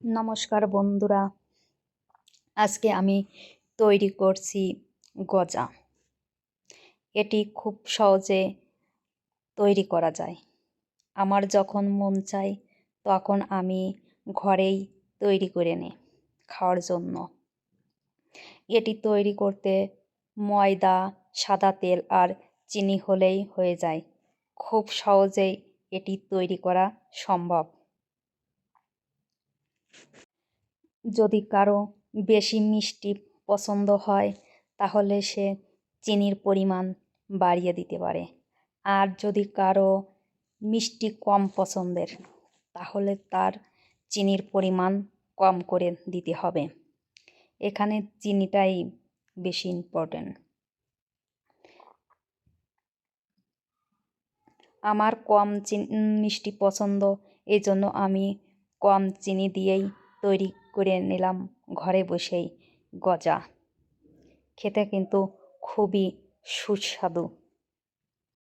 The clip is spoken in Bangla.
নমস্কার বন্ধুরা, আজকে আমি তৈরি করছি গজা। এটি খুব সহজে তৈরি করা যায়। আমার যখন মন চায় তখন আমি ঘরেই তৈরি করে নিই খাওয়ার জন্য। এটি তৈরি করতে ময়দা, সাদা তেল আর চিনি হলেই হয়ে যায়। খুব সহজেই এটি তৈরি করা সম্ভব। যদি কারো বেশি মিষ্টি পছন্দ হয় তাহলে সে চিনির পরিমাণ বাড়িয়ে দিতে পারে, আর যদি কারো মিষ্টি কম পছন্দের তাহলে তার চিনির পরিমাণ কম করে দিতে হবে। এখানে চিনিটাই বেশি ইম্পর্টেন্ট। আমার কম মিষ্টি পছন্দ, এই জন্য আমি কম চিনি দিয়েই তৈরি করে নিলাম ঘরে বসেই গজা। খেতে কিন্তু খুবই সুস্বাদু।